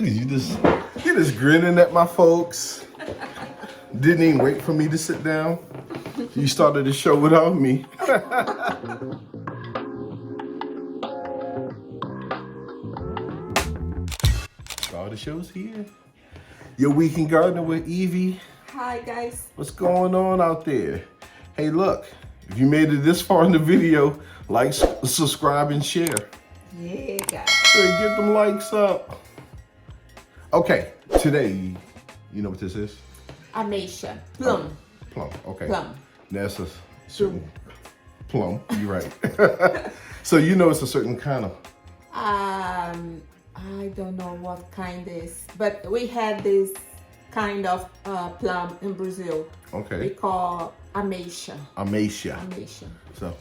You just grinning at my folks. Didn't even wait for me to sit down. You started the show without me. All the show's here. Your Weekend Gardener with Evie. Hi guys. What's going on out there? Hey, look, if you made it this far in the video, like, subscribe, and share. Yeah, guys. Hey, get them likes up. Okay, today, you know what this is? Amatia. Plum. Oh, plum, okay. Plum. That's a certain plum, you're right. So you know it's a certain kind of. I don't know what kind is, but we had this kind of plum in Brazil. Okay. We call Amatia. Amatia. Amatia. So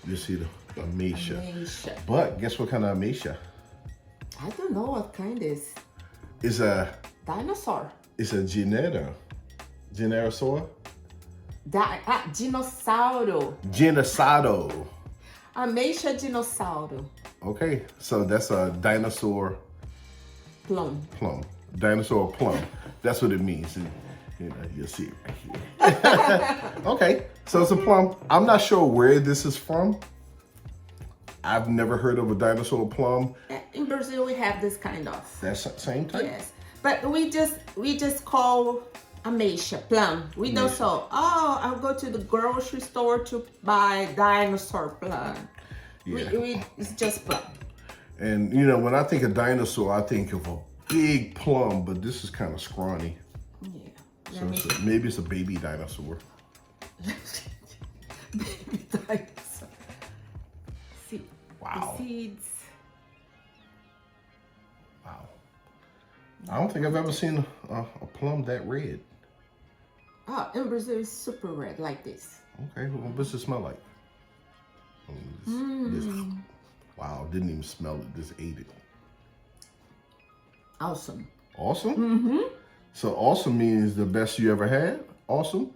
you see the Amatia. Amatia. But guess what kind of Amatia? I don't know what kind is. It's a Dinosaur. Dinosaur. Dinossauro. Dinossauro. Amatia dinossauro. Okay, so that's a dinosaur Plum. plum. Dinosaur plum. That's what it means. You know, you'll see it right here. Okay, so it's a plum. I'm not sure where this is from. I've never heard of a dinosaur plum. In Brazil, we have this kind of. That's the same type? Yes, but we just call Amatia plum. We don't say, oh, I'll go to the grocery store to buy dinosaur plum. Yeah. It's just plum. And you know, when I think of dinosaur, I think of a big plum, but this is kind of scrawny. Yeah. So maybe it's a baby dinosaur. Baby dinosaur. See. Wow. The seeds. Wow. I don't think I've ever seen a plum that red. Oh, in Brazil, it's super red like this. Okay, well, what's it smell like? Wow, didn't even smell it, just ate it. Awesome. Awesome? Mm-hmm. So awesome means the best you ever had? Awesome?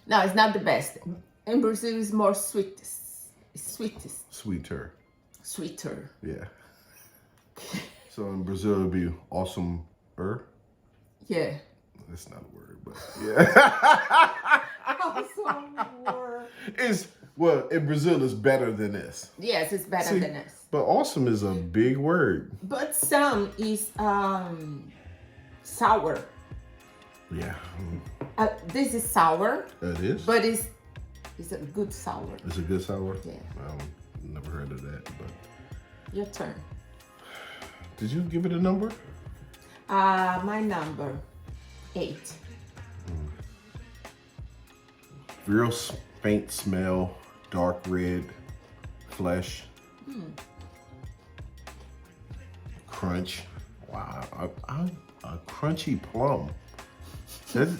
No, it's not the best. In Brazil, it's more sweetest. Sweeter. Sweeter. Yeah. So in Brazil, it'd be awesome-er? Yeah. That's not a word, but yeah. Awesome. Well, in Brazil, it's better than this. Yes, it's better than this. But awesome is a big word. But some is sour. Yeah. This is sour. It is? But it's a good sour. It's a good sour? Yeah. Never heard of that, but. Your turn. Did you give it a number? My number 8. Real faint smell, dark red, flesh. Crunch. Wow, a crunchy plum. That's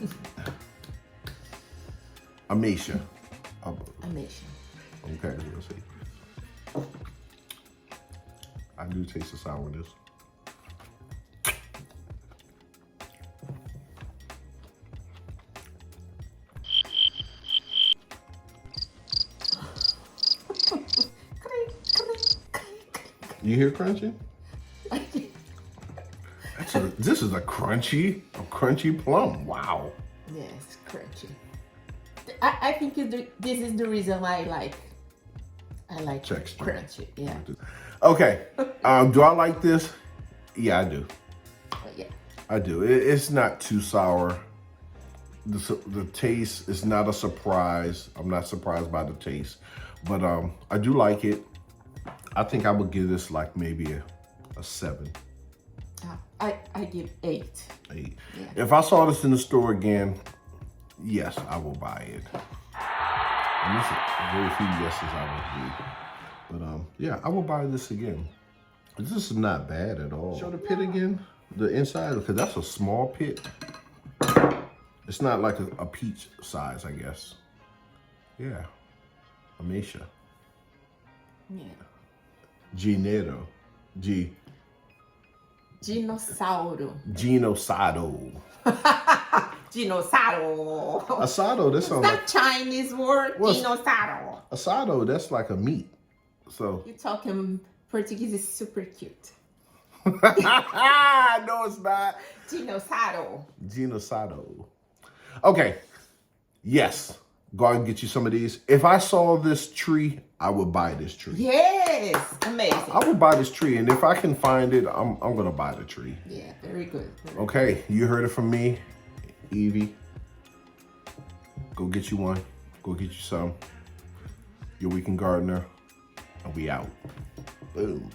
Amatia. Amatia. Okay, we'll see. I do taste the sourness. You hear crunching? This is a crunchy plum. Wow. Yes, crunchy. I think this is the reason I like Texture. crunchy. Yeah. Okay. Do I like this? Yeah, I do. Yeah. I do. It's not too sour. The taste is not a surprise. I'm not surprised by the taste, but I do like it. I think I would give this like maybe a 7. I give 8. 8. Yeah. If I saw this in the store again, yes, I will buy it. And this is very few yeses I would do. But yeah, I will buy this again. This is not bad at all. Show the pit again, the inside, because that's a small pit. It's not like a peach size, I guess. Yeah, Amatia. Yeah. Dinossauro. Dinossauro. Asado, that sounds like Chinese word. Dinosaur. asado. That's like a meat. So You talking Portuguese is super cute. No, it's not. Dinosaur. Okay. Yes. Go out and get you some of these. If I saw this tree, I would buy this tree. Yes, amazing. I would buy this tree, and if I can find it, I'm gonna buy the tree. Yeah, very good. Okay, you heard it from me, Evie. Go get you one. Go get you some. Your Weekend Gardener, and we out. Boom.